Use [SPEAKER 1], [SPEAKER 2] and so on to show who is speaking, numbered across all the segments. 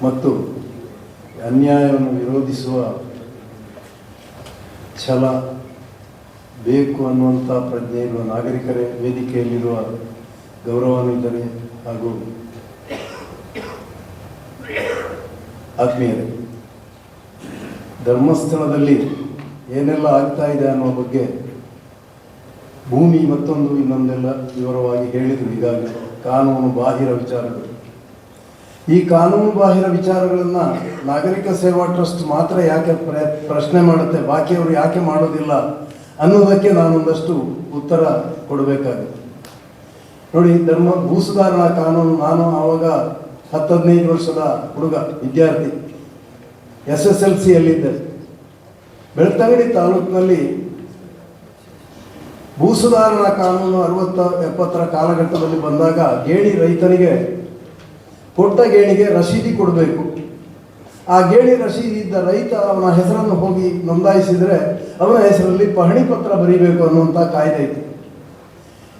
[SPEAKER 1] ಮತ್ತು ಅನ್ಯಾಯವನ್ನು ವಿರೋಧಿಸುವ ಛಲ ಬೇಕು ಅನ್ನುವಂಥ ಪ್ರಜ್ಞೆ ಇರುವ ನಾಗರಿಕರೇ ವೇದಿಕೆಯಲ್ಲಿರುವ ಗೌರವಾನ್ವಿತರೇ ಹಾಗೂ ಆತ್ಮೀಯರೇ, ಧರ್ಮಸ್ಥಳದಲ್ಲಿ ಏನೆಲ್ಲ ಆಗ್ತಾ ಇದೆ ಅನ್ನೋ ಬಗ್ಗೆ ಭೂಮಿ ಮತ್ತೊಂದು ಇನ್ನೊಂದೆಲ್ಲ ವಿವರವಾಗಿ ಹೇಳಿದರು. ಈಗಾಗಲೇ ಕಾನೂನು ಬಾಹಿರ ವಿಚಾರಗಳು, ಈ ಕಾನೂನು ಬಾಹಿರ ವಿಚಾರಗಳನ್ನು ನಾಗರಿಕ ಸೇವಾ ಟ್ರಸ್ಟ್ ಮಾತ್ರ ಯಾಕೆ ಪ್ರಶ್ನೆ ಮಾಡುತ್ತೆ, ಬಾಕಿಯವರು ಯಾಕೆ ಮಾಡೋದಿಲ್ಲ ಅನ್ನೋದಕ್ಕೆ ನಾನೊಂದಷ್ಟು ಉತ್ತರ ಕೊಡಬೇಕಾಗುತ್ತೆ. ನೋಡಿ, ಭೂ ಸುಧಾರಣಾ ಕಾನೂನು, ನಾನು ಆವಾಗ 10-15 ವರ್ಷದ ಹುಡುಗ ವಿದ್ಯಾರ್ಥಿ, SSLCಯಲ್ಲಿದ್ದೆ. ಬೆಳ್ತಂಗಡಿ ತಾಲೂಕಿನಲ್ಲಿ ಭೂ ಸುಧಾರಣಾ ಕಾನೂನು 60-70ರ ಕಾಲಘಟ್ಟದಲ್ಲಿ ಬಂದಾಗ ಗೇಣಿ ರೈತನಿಗೆ ಕೊಟ್ಟ ಗೇಣಿಗೆ ರಸೀದಿ ಕೊಡಬೇಕು. ಆ ಗೇಣಿ ರಸೀದಿ ಇದ್ದ ರೈತ ಅವನ ಹೆಸರನ್ನು ಹೋಗಿ ನೋಂದಾಯಿಸಿದರೆ ಅವನ ಹೆಸರಲ್ಲಿ ಪಹಣಿ ಪತ್ರ ಬರೀಬೇಕು ಅನ್ನುವಂಥ ಕಾಯ್ದೆ ಇತ್ತು.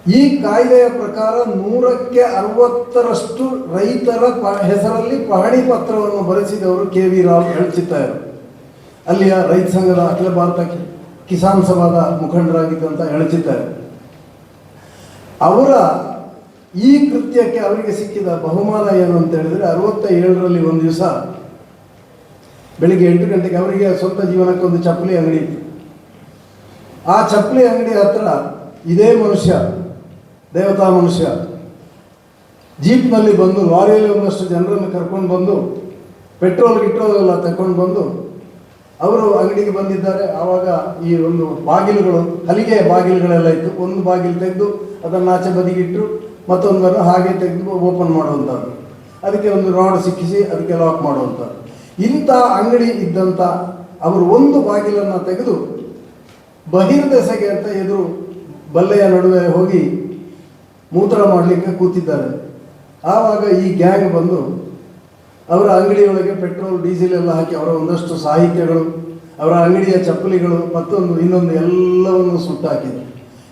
[SPEAKER 1] ಈ ಕಾಯ್ದೆಯ ಪ್ರಕಾರ 100ಕ್ಕೆ 60ರಷ್ಟು ರೈತರ ಹೆಸರಲ್ಲಿ ಪಹಣಿ ಪತ್ರವನ್ನು ಬರೆಸಿದವರು KV ರಾವ್ ಎಳಚಿತ್ತಾಯರು, ಅಲ್ಲಿಯ ರೈತ ಸಂಘದ ಅಖಿಲ ಭಾರತ ಕಿಸಾನ್ ಸಭಾದ ಮುಖಂಡರಾಗಿದ್ದಂಥ ಎಳಚಿತ್ತಾಯರು. ಅವರ ಈ ಕೃತ್ಯಕ್ಕೆ ಅವರಿಗೆ ಸಿಕ್ಕಿದ ಬಹುಮಾನ ಏನು ಅಂತ ಹೇಳಿದರೆ, 67ರಲ್ಲಿ ಒಂದು ದಿವಸ ಬೆಳಿಗ್ಗೆ 8 ಗಂಟೆಗೆ ಅವರಿಗೆ ಸ್ವಂತ ಜೀವನಕ್ಕೆ ಒಂದು ಚಪ್ಪಲಿ ಅಂಗಡಿ ಇತ್ತು. ಆ ಚಪ್ಪಲಿ ಅಂಗಡಿ ಹತ್ರ ಇದೇ ಮನುಷ್ಯ, ದೇವತಾ ಮನುಷ್ಯ, ಜೀಪ್ನಲ್ಲಿ ಬಂದು, ಲಾರಿಯಲ್ಲಿ ಒಂದಷ್ಟು ಜನರನ್ನು ಕರ್ಕೊಂಡು ಬಂದು ಪೆಟ್ರೋಲ್ ಎಲ್ಲ ತಗೊಂಡು ಬಂದು ಅವರು ಅಂಗಡಿಗೆ ಬಂದಿದ್ದಾರೆ. ಆವಾಗ ಈ ಒಂದು ಬಾಗಿಲುಗಳು, ಹಲಿಗೆ ಬಾಗಿಲುಗಳೆಲ್ಲ ಇತ್ತು. ಒಂದು ಬಾಗಿಲು ತೆಗೆದು ಅದನ್ನು ಆಚೆ ಬದಿಗಿಟ್ಟರು, ಮತ್ತೊಂದನ್ನು ಹಾಗೆ ತೆಗೆದು ಓಪನ್ ಮಾಡುವಂಥದ್ದು, ಅದಕ್ಕೆ ಒಂದು ರಾಡ್ ಸಿಕ್ಕಿಸಿ ಅದಕ್ಕೆ ಲಾಕ್ ಮಾಡುವಂಥದ್ದು. ಇಂಥ ಅಂಗಡಿ ಇದ್ದಂಥ ಅವರು ಒಂದು ಬಾಗಿಲನ್ನು ತೆಗೆದು ಬಹಿರ್ದೆಸೆಗೆ ಅಂತ ಎದುರು ಬಲ್ಲೆಯ ನಡುವೆ ಹೋಗಿ ಮೂತ್ರ ಮಾಡಲಿಕ್ಕೆ ಕೂತಿದ್ದಾರೆ. ಆವಾಗ ಈ ಗ್ಯಾಂಗ್ ಬಂದು ಅವರ ಅಂಗಡಿಯೊಳಗೆ ಪೆಟ್ರೋಲ್ ಡೀಸೆಲ್ ಎಲ್ಲ ಹಾಕಿ ಅವರ ಒಂದಷ್ಟು ಸಾಹಿತ್ಯಗಳು, ಅವರ ಅಂಗಡಿಯ ಚಪ್ಪಲಿಗಳು, ಮತ್ತೊಂದು ಇನ್ನೊಂದು ಎಲ್ಲವನ್ನು ಸುಟ್ಟಾಕಿದರು.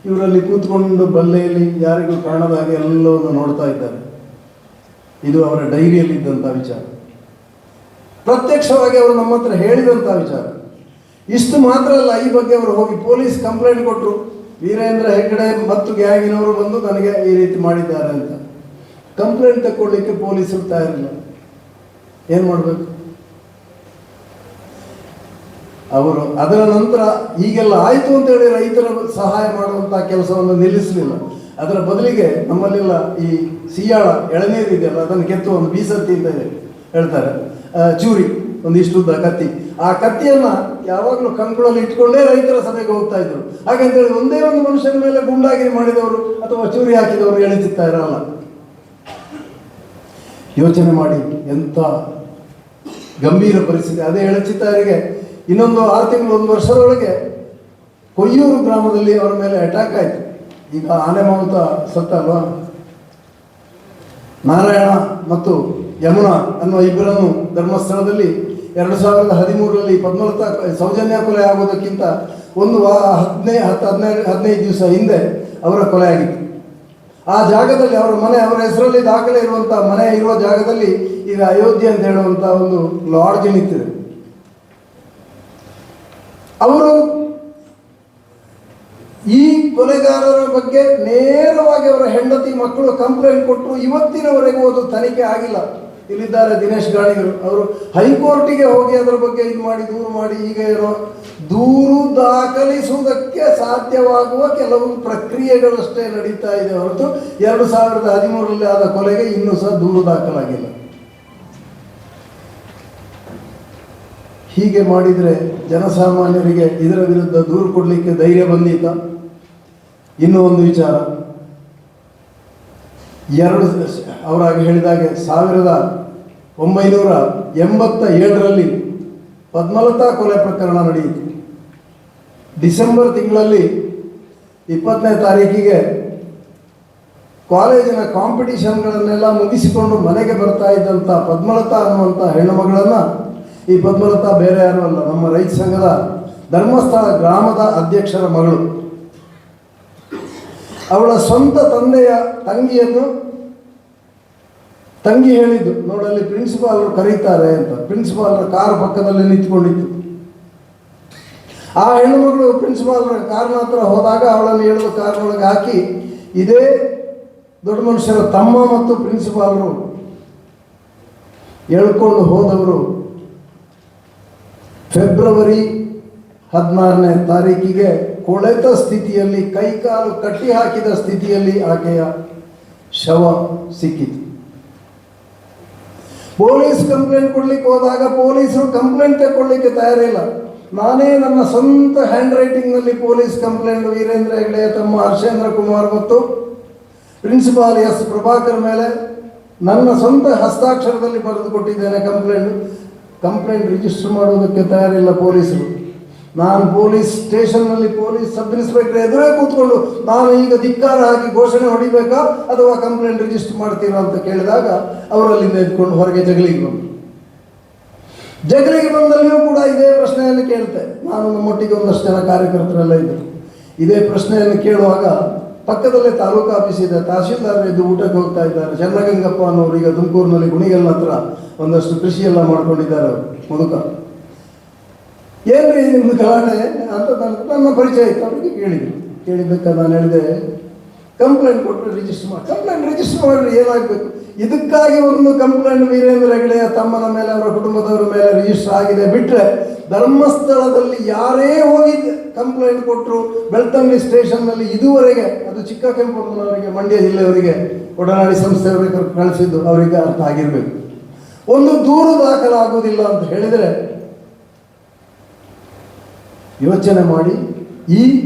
[SPEAKER 1] ಇವರಲ್ಲಿ ಕೂತ್ಕೊಂಡು ಬಲ್ಲೆಯಲ್ಲಿ ಯಾರಿಗೂ ಕಾಣದ ಹಾಗೆ ಎಲ್ಲವನ್ನು ನೋಡ್ತಾ ಇದ್ದಾರೆ. ಇದು ಅವರ ಡೈರಿಯಲ್ಲಿದ್ದಂಥ ವಿಚಾರ, ಪ್ರತ್ಯಕ್ಷವಾಗಿ ಅವರು ನಮ್ಮ ಹತ್ರ ಹೇಳಿದಂಥ ವಿಚಾರ. ಇಷ್ಟು ಮಾತ್ರ ಅಲ್ಲ, ಈ ಬಗ್ಗೆ ಅವರು ಹೋಗಿ ಪೊಲೀಸ್ ಕಂಪ್ಲೇಂಟ್ ಕೊಟ್ಟರು. ವೀರೇಂದ್ರ ಹೆಗ್ಗಡೆ ಮತ್ತು ಗ್ಯಾಂಗಿನವರು ಬಂದು ನನಗೆ ಈ ರೀತಿ ಮಾಡಿದ್ದಾರೆ ಅಂತ ಕಂಪ್ಲೇಂಟ್ ತಗೊಳ್ಳಿಕ್ಕೆ ಪೊಲೀಸರು ತಯಾರಿಲ್ಲ. ಏನು ಮಾಡಬೇಕು ಅವರು? ಅದರ ನಂತರ ಹೀಗೆಲ್ಲ ಆಯಿತು ಅಂತೇಳಿ ರೈತರ ಸಹಾಯ ಮಾಡುವಂಥ ಕೆಲಸವನ್ನು ನಿಲ್ಲಿಸಲಿಲ್ಲ. ಅದರ ಬದಲಿಗೆ ನಮ್ಮಲ್ಲೆಲ್ಲ ಈ ಸಿಯಾಳ ಎಳನೀರು ಇದೆಯಲ್ಲ, ಅದನ್ನು ಕೆತ್ತು ಒಂದು ಬೀಸತ್ತಿ ಅಂತ ಹೇಳ್ತಾರೆ, ಚೂರಿ, ಒಂದಿಷ್ಟುದ್ದ ಕತ್ತಿ, ಆ ಕತ್ತಿಯನ್ನು ಯಾವಾಗಲೂ ಕಂಕುಳಲ್ಲಿ ಇಟ್ಕೊಂಡೇ ರೈತರ ಸಭೆಗೆ ಹೋಗ್ತಾ ಇದ್ರು. ಹಾಗಂತೇಳಿ ಒಂದೇ ಒಂದು ಮನುಷ್ಯನ ಮೇಲೆ ಗುಂಡಾಗಿರಿ ಮಾಡಿದವರು ಅಥವಾ ಚೂರಿ ಹಾಕಿದವರು ಎಳಿತಾ ಇರಲ್ಲ. ಯೋಚನೆ ಮಾಡಿ, ಎಂಥ ಗಂಭೀರ ಪರಿಸ್ಥಿತಿ. ಅದೇ ಎಳಚಿತ್ತಾರಿಗೆ ಇನ್ನೊಂದು 6 ತಿಂಗಳು 1 ವರ್ಷದೊಳಗೆ ಕೊಯ್ಯೂರು ಗ್ರಾಮದಲ್ಲಿ ಅವರ ಮೇಲೆ ಅಟ್ಯಾಕ್ ಆಯಿತು. ಈಗ ಆನೆ ಮಾವುತ ಸತ್ತಲ್ವಾ, ನಾರಾಯಣ ಮತ್ತು ಯಮುನಾ ಅನ್ನುವ ಇಬ್ಬರನ್ನು ಧರ್ಮಸ್ಥಳದಲ್ಲಿ 2013ರಲ್ಲಿ ಪದ್ಮಲತಾ ಸೌಜನ್ಯ ಕೊಲೆ ಆಗೋದಕ್ಕಿಂತ ಒಂದು 15 ದಿವಸ ಹಿಂದೆ ಅವರ ಕೊಲೆ ಆಗಿತ್ತು. ಆ ಜಾಗದಲ್ಲಿ ಅವರ ಮನೆ, ಅವರ ಹೆಸರಲ್ಲಿ ದಾಖಲೆ ಇರುವಂಥ ಮನೆ ಇರುವ ಜಾಗದಲ್ಲಿ ಈಗ ಅಯೋಧ್ಯೆ ಅಂತ ಹೇಳುವಂಥ ಒಂದು ಲಾಡ್ಜ್ ನಿಂತಿದೆ. ಅವರು ಈ ಕೊಲೆಗಾರರ ಬಗ್ಗೆ ನೇರವಾಗಿ ಅವರ ಹೆಂಡತಿ ಮಕ್ಕಳು ಕಂಪ್ಲೇಂಟ್ ಕೊಟ್ಟರು. ಇವತ್ತಿನವರೆಗೂ ಅದು ತನಿಖೆ ಆಗಿಲ್ಲ. ಇಲ್ಲಿದ್ದಾರೆ ದಿನೇಶ್ ಗಾಣಿಗರು, ಅವರು ಹೈಕೋರ್ಟಿಗೆ ಹೋಗಿ ಅದರ ಬಗ್ಗೆ ಇದು ಮಾಡಿ ದೂರು ಮಾಡಿ, ಈಗ ಏನೋ ದೂರು ದಾಖಲಿಸುವುದಕ್ಕೆ ಸಾಧ್ಯವಾಗುವ ಕೆಲವು ಪ್ರಕ್ರಿಯೆಗಳಷ್ಟೇ ನಡೀತಾ ಇದೆ ಹೊರತು 2013ರಲ್ಲಿ ಆದ ಕೊಲೆಗೆ ಇನ್ನೂ ಸಹ ದೂರು ದಾಖಲಾಗಿಲ್ಲ. ಹೀಗೆ ಮಾಡಿದರೆ ಜನಸಾಮಾನ್ಯರಿಗೆ ಇದರ ವಿರುದ್ಧ ದೂರು ಕೊಡಲಿಕ್ಕೆ ಧೈರ್ಯ ಬಂದೀತ? ಇನ್ನೂ ಒಂದು ವಿಚಾರ, ಅವರಾಗಿ ಹೇಳಿದಾಗೆ 1987ರಲ್ಲಿ ಪದ್ಮಲತಾ ಕೊಲೆ ಪ್ರಕರಣ ನಡೆಯಿತು. ಡಿಸೆಂಬರ್ ತಿಂಗಳಲ್ಲಿ 20ನೇ ತಾರೀಕಿಗೆ ಕಾಲೇಜಿನ ಕಾಂಪಿಟಿಷನ್ಗಳನ್ನೆಲ್ಲ ಮುಗಿಸಿಕೊಂಡು ಮನೆಗೆ ಬರ್ತಾ ಇದ್ದಂಥ ಪದ್ಮಲತಾ ಅನ್ನುವಂಥ ಹೆಣ್ಣು ಮಗಳನ್ನು, ಈ ಪದ್ಮಲತಾ ಬೇರೆ ಯಾರು ಅಲ್ಲ, ನಮ್ಮ ರೈತ ಸಂಘದ ಧರ್ಮಸ್ಥಳ ಗ್ರಾಮದ ಅಧ್ಯಕ್ಷರ ಮಗಳು, ಅವಳ ಸ್ವಂತ ತಂದೆಯ ತಂಗಿಯನ್ನು ತಂಗಿ ಹೇಳಿದ್ದು, ನೋಡಲ್ಲಿ ಪ್ರಿನ್ಸಿಪಾಲರು ಕರೀತಾರೆ ಅಂತ. ಪ್ರಿನ್ಸಿಪಾಲರ ಕಾರ್ ಪಕ್ಕದಲ್ಲಿ ನಿಂತ್ಕೊಂಡಿತ್ತು. ಆ ಹೆಣ್ಣುಮಗಳು ಪ್ರಿನ್ಸಿಪಾಲರ ಕಾರ್ನ ಹತ್ರ ಹೋದಾಗ ಅವಳನ್ನು ಎಳೆದು ಕಾರ್ನೊಳಗೆ ಹಾಕಿ, ಇದೇ ದೊಡ್ಡ ಮನುಷ್ಯರ ತಮ್ಮ ಮತ್ತು ಪ್ರಿನ್ಸಿಪಾಲರು ಎಳ್ಕೊಂಡು ಹೋದವರು ಫೆಬ್ರವರಿ 16ನೇ ತಾರೀಕಿಗೆ ಕೊಳೆತ ಸ್ಥಿತಿಯಲ್ಲಿ, ಕೈಕಾಲು ಕಟ್ಟಿ ಹಾಕಿದ ಸ್ಥಿತಿಯಲ್ಲಿ ಆಕೆಯ ಶವ ಸಿಕ್ಕಿತು. ಪೊಲೀಸ್ ಕಂಪ್ಲೇಂಟ್ ಕೊಡ್ಲಿಕ್ಕೆ ಹೋದಾಗ ಪೊಲೀಸರು ಕಂಪ್ಲೇಂಟ್ ತಗೊಳ್ಳಿಕ್ಕೆ ತಯಾರಿಲ್ಲ. ನಾನೇ ನನ್ನ ಸ್ವಂತ ಹ್ಯಾಂಡ್ ರೈಟಿಂಗ್ನಲ್ಲಿ ಪೊಲೀಸ್ ಕಂಪ್ಲೇಂಟ್ ವೀರೇಂದ್ರ ಹೆಗ್ಡೆ ತಮ್ಮ ಹರ್ಷೇಂದ್ರ ಕುಮಾರ್ ಮತ್ತು ಪ್ರಿನ್ಸಿಪಾಲ್ ಎಸ್ ಪ್ರಭಾಕರ್ ಮೇಲೆ ನನ್ನ ಸ್ವಂತ ಹಸ್ತಾಕ್ಷರದಲ್ಲಿ ಬರೆದು ಕೊಟ್ಟಿದ್ದೇನೆ. ಕಂಪ್ಲೇಂಟ್ ರಿಜಿಸ್ಟರ್ ಮಾಡುವುದಕ್ಕೆ ತಯಾರಿಲ್ಲ ಪೊಲೀಸರು. ನಾನು ಪೊಲೀಸ್ ಸ್ಟೇಷನ್ನಲ್ಲಿ ಪೊಲೀಸ್ ಸಬ್ ಇನ್ಸ್ಪೆಕ್ಟರ್ ಎದುರೇ ಕೂತ್ಕೊಂಡು ನಾನು ಈಗ ಧಿಕ್ಕಾರ ಹಾಕಿ ಘೋಷಣೆ ಹೊಡಿಬೇಕಾ ಅಥವಾ ಕಂಪ್ಲೇಂಟ್ ರಿಜಿಸ್ಟರ್ ಮಾಡ್ತೀರಾ ಅಂತ ಕೇಳಿದಾಗ ಅವರಲ್ಲಿಂದ ಎದ್ಕೊಂಡು ಹೊರಗೆ ಜಗಲಿಗೆ ಬಂದಲ್ಲಿಯೂ ಕೂಡ ಇದೇ ಪ್ರಶ್ನೆಯನ್ನು ಕೇಳ್ತೆ. ನಾನು ನಮ್ಮೊಟ್ಟಿಗೆ ಒಂದಷ್ಟು ಜನ ಕಾರ್ಯಕರ್ತರೆಲ್ಲ ಇದ್ದರು. ಇದೇ ಪ್ರಶ್ನೆಯನ್ನು ಕೇಳುವಾಗ ಪಕ್ಕದಲ್ಲೇ ತಾಲೂಕು ಆಫೀಸ್ ಇದೆ, ತಹಶೀಲ್ದಾರ್ ಇದ್ದು ಊಟಕ್ಕೆ ಹೋಗ್ತಾ ಇದ್ದಾರೆ. ಚನ್ನಗಂಗಪ್ಪ ಅನ್ನೋರು ಈಗ ತುಮಕೂರಿನಲ್ಲಿ ಗುಣಿಗಲ್ ಹತ್ರ ಒಂದಷ್ಟು ಕೃಷಿ ಎಲ್ಲ ಮಾಡ್ಕೊಂಡಿದ್ದಾರೆ. ಮುದುಕ, ಏನ್ರಿ ನಿಮ್ದು ಗಲಾಟೆ ಅಂತ ನನ್ನ ಪರಿಚಯ ಇತ್ತು. ಅವರಿಗೆ ಕೇಳಿದ್ದಕ್ಕೆ ನಾನು ಹೇಳಿದೆ, ಕಂಪ್ಲೇಂಟ್ ಕೊಟ್ಟರೆ ರಿಜಿಸ್ಟರ್ ಮಾಡಿ. ಕಂಪ್ಲೇಂಟ್ ರಿಜಿಸ್ಟರ್ ಮಾಡಿದ್ರೆ ಏನಾಗಬೇಕು? ಇದಕ್ಕಾಗಿ ಒಂದು ಕಂಪ್ಲೇಂಟ್ ವೀರೇಂದ್ರ ಹೆಗ್ಡೆಯ ತಮ್ಮನ ಮೇಲೆ, ಅವರ ಕುಟುಂಬದವರ ಮೇಲೆ ರಿಜಿಸ್ಟರ್ ಆಗಿದೆ ಬಿಟ್ಟರೆ, ಧರ್ಮಸ್ಥಳದಲ್ಲಿ ಯಾರೇ ಹೋಗಿ ಕಂಪ್ಲೇಂಟ್ ಕೊಟ್ಟರು ಬೆಳ್ತಂಗಡಿ ಸ್ಟೇಷನ್ನಲ್ಲಿ ಇದುವರೆಗೆ, ಅದು ಚಿಕ್ಕ ಕೆಂಪಮ್ಮನವರಿಗೆ, ಮಂಡ್ಯ ಜಿಲ್ಲೆಯವರಿಗೆ, ಒಡನಾಡಿ ಸಂಸ್ಥೆಯವರಿಗೆ ಕಳಿಸಿದ್ದು ಅವರಿಗೆ ಅರ್ಥ ಆಗಿರಬೇಕು. ಒಂದು ದೂರು ದಾಖಲಾಗುವುದಿಲ್ಲ ಅಂತ ಹೇಳಿದರೆ ಯೋಚನೆ ಮಾಡಿ ಈ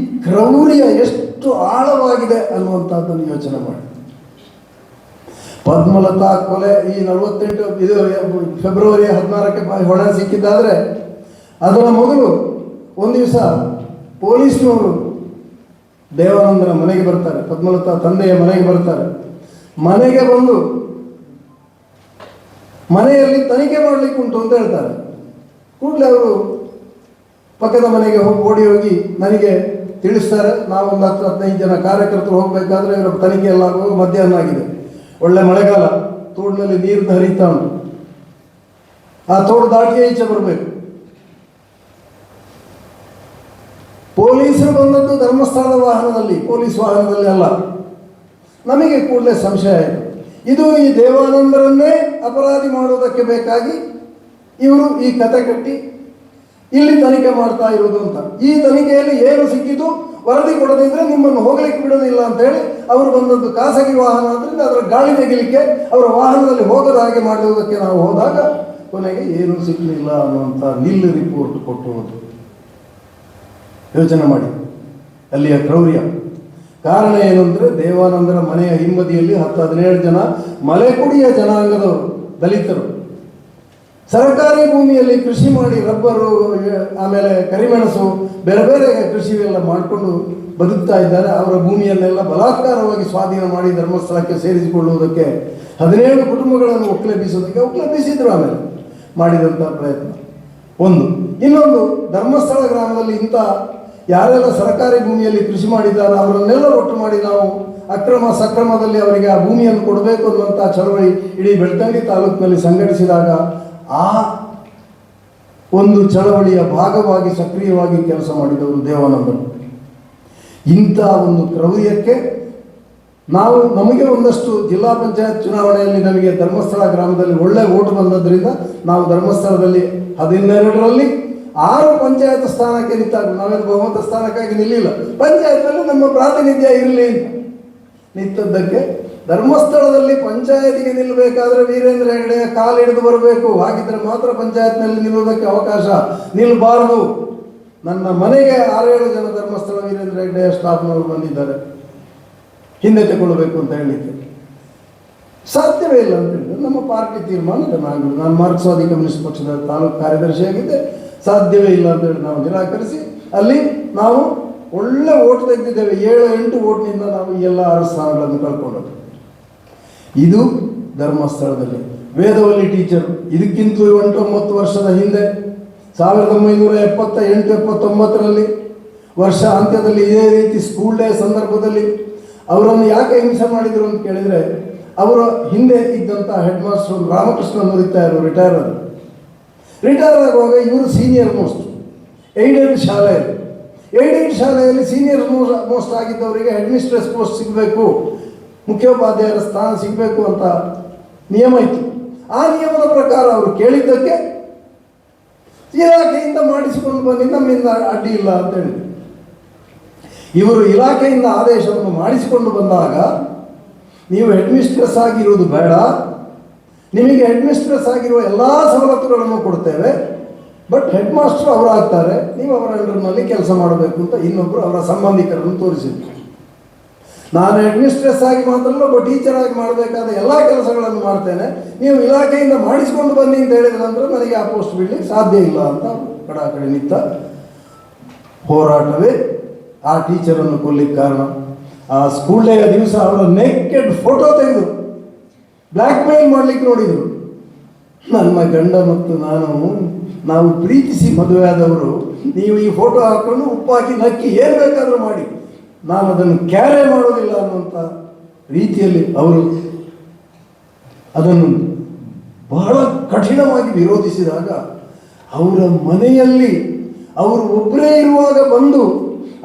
[SPEAKER 1] ಕ್ರೌರ್ಯ ಎಷ್ಟು ಆಳವಾಗಿದೆ ಅನ್ನುವಂಥದ್ದನ್ನು ಯೋಚನೆ ಮಾಡಿ. ಪದ್ಮಲತಾ ಕೊಲೆ ಈ 48 ಇದು ಫೆಬ್ರವರಿ 16ಕ್ಕೆ ಹೊಣೆ ಸಿಕ್ಕಿದ್ದಾದರೆ, ಅದರ ಮೊದಲು ಒಂದು ದಿವಸ ಪೊಲೀಸ್ನವರು ದೇವಾನಂದನ ಮನೆಗೆ ಬರ್ತಾರೆ, ಪದ್ಮಲತಾ ತಂದೆಯ ಮನೆಗೆ ಬರ್ತಾರೆ. ಮನೆಗೆ ಬಂದು ಮನೆಯಲ್ಲಿ ತನಿಖೆ ಮಾಡಲಿಕ್ಕೆ ಉಂಟು ಅಂತ ಹೇಳ್ತಾರೆ. ಕೂಡಲೇ ಅವರು ಪಕ್ಕದ ಮನೆಗೆ ಓಡಿ ಹೋಗಿ ನನಗೆ ತಿಳಿಸ್ತಾರೆ. ನಾವೊಂದು 10-15 ಜನ ಕಾರ್ಯಕರ್ತರು ಹೋಗಬೇಕಾದ್ರೆ ಇವರ ತನಿಖೆ ಎಲ್ಲ ಆಗುವಾಗ ಮಧ್ಯಾಹ್ನ ಆಗಿದೆ. ಒಳ್ಳೆ ಮಳೆಗಾಲ, ತೋಡಿನಲ್ಲಿ ನೀರು ಹರಿತಾ ಉಂಟು. ಆ ತೋಡು ದಾಟಿಯೇ ಈಚೆ ಬರಬೇಕು. ಪೊಲೀಸರು ಬಂದದ್ದು ಧರ್ಮಸ್ಥಳದ ವಾಹನದಲ್ಲಿ, ಪೊಲೀಸ್ ವಾಹನದಲ್ಲಿ ಅಲ್ಲ. ನಮಗೆ ಕೂಡಲೇ ಸಂಶಯ ಆಯಿತು, ಇದು ಈ ದೇವಾನಂದರನ್ನೇ ಅಪರಾಧಿ ಮಾಡುವುದಕ್ಕೆ ಬೇಕಾಗಿ ಇವರು ಈ ಕತೆ ಕಟ್ಟಿ ಇಲ್ಲಿ ತನಿಖೆ ಮಾಡ್ತಾ ಇರೋದು ಅಂತ. ಈ ತನಿಖೆಯಲ್ಲಿ ಏನು ಸಿಕ್ಕಿತು ವರದಿ ಕೊಡದಿದ್ರೆ ನಿಮ್ಮನ್ನು ಹೋಗ್ಲಿಕ್ಕೆ ಬಿಡೋದಿಲ್ಲ ಅಂತ ಹೇಳಿ ಅವರು ಬಂದದ್ದು ಖಾಸಗಿ ವಾಹನ ಆದ್ದರಿಂದ ಅದರ ಗಾಳಿ ತೆಗಿಲಿಕ್ಕೆ ಅವರ ವಾಹನದಲ್ಲಿ ಹೋಗದ ಹಾಗೆ ಮಾಡುವುದಕ್ಕೆ ನಾವು ಹೋದಾಗ ಕೊನೆಗೆ ಏನೂ ಸಿಗಲಿಲ್ಲ ಅನ್ನುವಂಥ ನಿಲ್ಲು ರಿಪೋರ್ಟ್ ಕೊಟ್ಟು ಹೋದ್ರು. ಯೋಚನೆ ಮಾಡಿ ಅಲ್ಲಿಯ ಕ್ರೌರ್ಯ. ಕಾರಣ ಏನು ಅಂದರೆ, ದೇವಾನಂದರ ಮನೆಯ ಹಿಂಬದಿಯಲ್ಲಿ 10-17 ಜನ ಮಲೆಕುಡಿಯ ಜನಾಂಗದವರು, ದಲಿತರು, ಸರ್ಕಾರಿ ಭೂಮಿಯಲ್ಲಿ ಕೃಷಿ ಮಾಡಿ ರಬ್ಬರು, ಆಮೇಲೆ ಕರಿಮೆಣಸು, ಬೇರೆ ಬೇರೆ ಕೃಷಿ ಎಲ್ಲ ಮಾಡಿಕೊಂಡು ಬದುಕ್ತಾ ಇದ್ದಾರೆ. ಅವರ ಭೂಮಿಯನ್ನೆಲ್ಲ ಬಲಾತ್ಕಾರವಾಗಿ ಸ್ವಾಧೀನ ಮಾಡಿ ಧರ್ಮಸ್ಥಳಕ್ಕೆ ಸೇರಿಸಿಕೊಳ್ಳುವುದಕ್ಕೆ 17 ಕುಟುಂಬಗಳನ್ನು ಒಕ್ಕಲೆಬ್ಬಿಸಿದ್ರು. ಆಮೇಲೆ ಮಾಡಿದಂಥ ಪ್ರಯತ್ನ ಒಂದು. ಇನ್ನೊಂದು, ಧರ್ಮಸ್ಥಳ ಗ್ರಾಮದಲ್ಲಿ ಇಂಥ ಯಾರೆಲ್ಲ ಸರ್ಕಾರಿ ಭೂಮಿಯಲ್ಲಿ ಕೃಷಿ ಮಾಡಿದ್ದಾರೆ ಅವರನ್ನೆಲ್ಲ ಒಟ್ಟು ಮಾಡಿ ನಾವು ಅಕ್ರಮ ಸಕ್ರಮದಲ್ಲಿ ಅವರಿಗೆ ಆ ಭೂಮಿಯನ್ನು ಕೊಡಬೇಕು ಅನ್ನುವಂಥ ಚಳವಳಿ ಇಡೀ ಬೆಳ್ತಂಗಡಿ ತಾಲೂಕಿನಲ್ಲಿ ಸಂಘಟಿಸಿದಾಗ ಆ ಒಂದು ಚಳವಳಿಯ ಭಾಗವಾಗಿ ಸಕ್ರಿಯವಾಗಿ ಕೆಲಸ ಮಾಡಿದವರು ದೇವಾನಂದರು. ಇಂಥ ಒಂದು ಕ್ರೌರ್ಯಕ್ಕೆ ನಮಗೆ ಒಂದಷ್ಟು ಜಿಲ್ಲಾ ಪಂಚಾಯತ್ ಚುನಾವಣೆಯಲ್ಲಿ ನಮಗೆ ಧರ್ಮಸ್ಥಳ ಗ್ರಾಮದಲ್ಲಿ ಒಳ್ಳೆ ಓಟು ಬಂದದ್ರಿಂದ ನಾವು ಧರ್ಮಸ್ಥಳದಲ್ಲಿ 12ರಲ್ಲಿ 6 ಪಂಚಾಯತ್ ಸ್ಥಾನಕ್ಕೆ ನಿಂತಾಗ, ನಾವೇನು ಬಹುಮತ ಸ್ಥಾನಕ್ಕಾಗಿ ನಿಲ್ಲಿಲ್ಲ, ಪಂಚಾಯತ್ನಲ್ಲಿ ನಮ್ಮ ಪ್ರಾತಿನಿಧ್ಯ ಇರಲಿ ಅಂತ ನಿಂತದ್ದಕ್ಕೆ ಧರ್ಮಸ್ಥಳದಲ್ಲಿ ಪಂಚಾಯತಿಗೆ ನಿಲ್ಲಬೇಕಾದ್ರೆ ವೀರೇಂದ್ರ ಹೆಗ್ಡೆಯ ಕಾಲಿಡಿದು ಬರಬೇಕು. ಹಾಗಿದ್ರೆ ಮಾತ್ರ ಪಂಚಾಯತ್ನಲ್ಲಿ ನಿಲ್ಲುವುದಕ್ಕೆ ಅವಕಾಶ, ನಿಲ್ಲಬಾರದು. ನನ್ನ ಮನೆಗೆ 6-7 ಜನ ಧರ್ಮಸ್ಥಳ ವೀರೇಂದ್ರ ಹೆಗ್ಡೆಯ ಸ್ಟಾಫ್ನವರು ಬಂದಿದ್ದಾರೆ, ಹಿಂದೆ ತಗೊಳ್ಬೇಕು ಅಂತ ಹೇಳಿದ್ದೆ. ಸಾಧ್ಯವೇ ಇಲ್ಲ ಅಂತ ಹೇಳಿದ್ರೆ ನಮ್ಮ ಪಾರ್ಟಿ ತೀರ್ಮಾನ. ನಾನು ಮಾರ್ಕ್ಸ್ವಾದಿ ಕಮ್ಯುನಿಸ್ಟ್ ಪಕ್ಷದ ತಾಲೂಕು ಕಾರ್ಯದರ್ಶಿಯಾಗಿದ್ದೆ. ಸಾಧ್ಯವೇ ಇಲ್ಲ ಅಂತ ಹೇಳಿ ನಾವು ನಿರಾಕರಿಸಿ ಅಲ್ಲಿ ನಾವು ಒಳ್ಳೆ ಓಟ್ ತೆಗೆದಿದ್ದೇವೆ. 7-8 ಓಟ್ನಿಂದ ನಾವು ಈ ಎಲ್ಲ 6 ಸ್ಥಾನಗಳನ್ನು ಕಳ್ಕೊಂಡದ್ದು. ಇದು ಧರ್ಮಸ್ಥಳದಲ್ಲಿ. ವೇದವಲ್ಲಿ ಟೀಚರ್ ಇದಕ್ಕಿಂತ 8-9 ವರ್ಷದ ಹಿಂದೆ 1978-79ರಲ್ಲಿ ವರ್ಷ ಅಂತ್ಯದಲ್ಲಿ ಇದೇ ರೀತಿ ಸ್ಕೂಲ್ ಡೇ ಸಂದರ್ಭದಲ್ಲಿ ಅವರನ್ನು ಯಾಕೆ ಹಿಂಸೆ ಮಾಡಿದರು ಅಂತ ಕೇಳಿದರೆ, ಅವರ ಹಿಂದೆ ಇದ್ದಂಥ ಹೆಡ್ ಮಾಸ್ಟರ್ ರಾಮಕೃಷ್ಣ ನುರಿತಾಯರು ರಿಟೈರ್ ಆಗುವಾಗ ಇವರು ಸೀನಿಯರ್ ಮೋಸ್ಟ್ ಏಡೆಡ್ ಶಾಲೆಯಲ್ಲಿ ಸೀನಿಯರ್ ಮೋಸ್ಟ್ ಆಗಿದ್ದವರಿಗೆ ಹೆಡ್ ಮಿಸ್ಟ್ರೆಸ್ ಪೋಸ್ಟ್ ಸಿಗಬೇಕು, ಮುಖ್ಯೋಪಾಧ್ಯಾಯರ ಸ್ಥಾನ ಸಿಗಬೇಕು ಅಂತ ನಿಯಮ ಇತ್ತು. ಆ ನಿಯಮದ ಪ್ರಕಾರ ಅವರು ಕೇಳಿದ್ದಕ್ಕೆ ಇಲಾಖೆಯಿಂದ ಮಾಡಿಸಿಕೊಂಡು ಬನ್ನಿ, ನಮ್ಮಿಂದ ಅಡ್ಡಿ ಇಲ್ಲ ಅಂತ ಹೇಳಿದರು. ಇವರು ಇಲಾಖೆಯಿಂದ ಆದೇಶವನ್ನು ಮಾಡಿಸಿಕೊಂಡು ಬಂದಾಗ, ನೀವು ಹೆಡ್ ಮಿಸ್ಟ್ರೆಸ್ ಆಗಿರುವುದು ಬೇಡ, ನಿಮಗೆ ಹೆಡ್ ಮಿಸ್ಟ್ರೆಸ್ ಆಗಿರುವ ಎಲ್ಲ ಸವಲತ್ತುಗಳನ್ನು ಕೊಡ್ತೇವೆ, ಬಟ್ ಹೆಡ್ ಮಾಸ್ಟರ್ ಅವರಾಗ್ತಾರೆ, ನೀವು ಅವರ ಅಂಡರ್ನಲ್ಲಿ ಕೆಲಸ ಮಾಡಬೇಕು ಅಂತ ಇನ್ನೊಬ್ಬರು ಅವರ ಸಂಬಂಧಿಕರನ್ನು ತೋರಿಸಿದ್ರು. ನಾನು ಹೆಡ್ ಮಿಸ್ಟ್ರೆಸ್ ಆಗಿ ಮಾತ್ರ ಒಬ್ಬ ಟೀಚರ್ ಆಗಿ ಮಾಡಬೇಕಾದ ಎಲ್ಲ ಕೆಲಸಗಳನ್ನು ಮಾಡ್ತೇನೆ, ನೀವು ಇಲಾಖೆಯಿಂದ ಮಾಡಿಸಿಕೊಂಡು ಬನ್ನಿ ಅಂತ ಹೇಳಿದ ನಂತರ ನನಗೆ ಆ ಪೋಸ್ಟ್ ಬಿಡಲಿಕ್ಕೆ ಸಾಧ್ಯ ಇಲ್ಲ ಅಂತ ಕಡೆ ನಿಂತ ಹೋರಾಟವೇ ಆ ಟೀಚರನ್ನು ಕೊಲ್ಲಿಕ್ಕೆ ಕಾರಣ. ಆ ಸ್ಕೂಲ್ ಡೇಯ ದಿವಸ ಅವರ ನೆಕೆಡ್ ಫೋಟೋ ತೆಗೆದು ಬ್ಲ್ಯಾಕ್ ಮೇಲ್ ಮಾಡಲಿಕ್ಕೆ ನೋಡಿದರು. ನನ್ನ ಗಂಡ ಮತ್ತು ನಾವು ಪ್ರೀತಿಸಿ ಮದುವೆ ಆದವರು, ನೀವು ಈ ಫೋಟೋ ಹಾಕೊಂಡು ಉಪ್ಪಾಕಿ ನಕ್ಕಿ ಏನು ಬೇಕಾದರೂ ಮಾಡಿ, ನಾನು ಅದನ್ನು ಕ್ಯಾರೆ ಮಾಡೋದಿಲ್ಲ ಅನ್ನುವಂಥ ರೀತಿಯಲ್ಲಿ ಅವರು ಅದನ್ನು ಬಹಳ ಕಠಿಣವಾಗಿ ವಿರೋಧಿಸಿದಾಗ, ಅವರ ಮನೆಯಲ್ಲಿ ಅವರು ಒಬ್ಬರೇ ಇರುವಾಗ ಬಂದು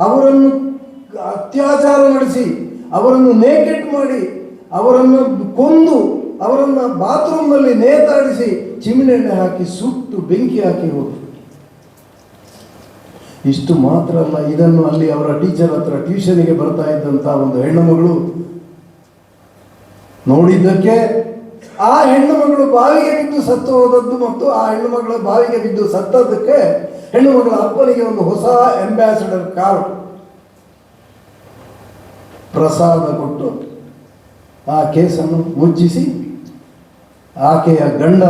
[SPEAKER 1] ಅವರನ್ನು ಅತ್ಯಾಚಾರ ನಡೆಸಿ, ಅವರನ್ನು ನೇಕೆಟ್ ಮಾಡಿ, ಅವರನ್ನು ಕೊಂದು, ಅವರನ್ನು ಬಾತ್ರೂಮ್ನಲ್ಲಿ ನೇತಾಡಿಸಿ ಚಿಮಿನೆಣ್ಣೆ ಹಾಕಿ ಸುಟ್ಟು ಬೆಂಕಿ ಹಾಕಿ ಹೋದರು. ಇಷ್ಟು ಮಾತ್ರ ಅಲ್ಲ, ಇದನ್ನು ಅಲ್ಲಿ ಅವರ ಟೀಚರ್ ಹತ್ರ ಟ್ಯೂಷನಿಗೆ ಬರ್ತಾ ಇದ್ದಂಥ ಒಂದು ಹೆಣ್ಣು ಮಗಳು ನೋಡಿದ್ದಕ್ಕೆ, ಆ ಹೆಣ್ಣು ಮಗಳು ಬಾವಿಗೆ ಬಿದ್ದು ಸತ್ತು ಹೋದದ್ದು ಮತ್ತು ಆ ಹೆಣ್ಣು ಮಗಳು ಬಾವಿಗೆ ಬಿದ್ದು ಸತ್ತದಕ್ಕೆ ಹೆಣ್ಣು ಮಗಳ ಅಪ್ಪನಿಗೆ ಒಂದು ಹೊಸ ಅಂಬಾಸಿಡರ್ ಕಾರು ಪ್ರಸಾದ ಕೊಟ್ಟು ಆ ಕೇಸನ್ನು ಮುಚ್ಚಿಸಿ ಆಕೆಯ ಗಂಡ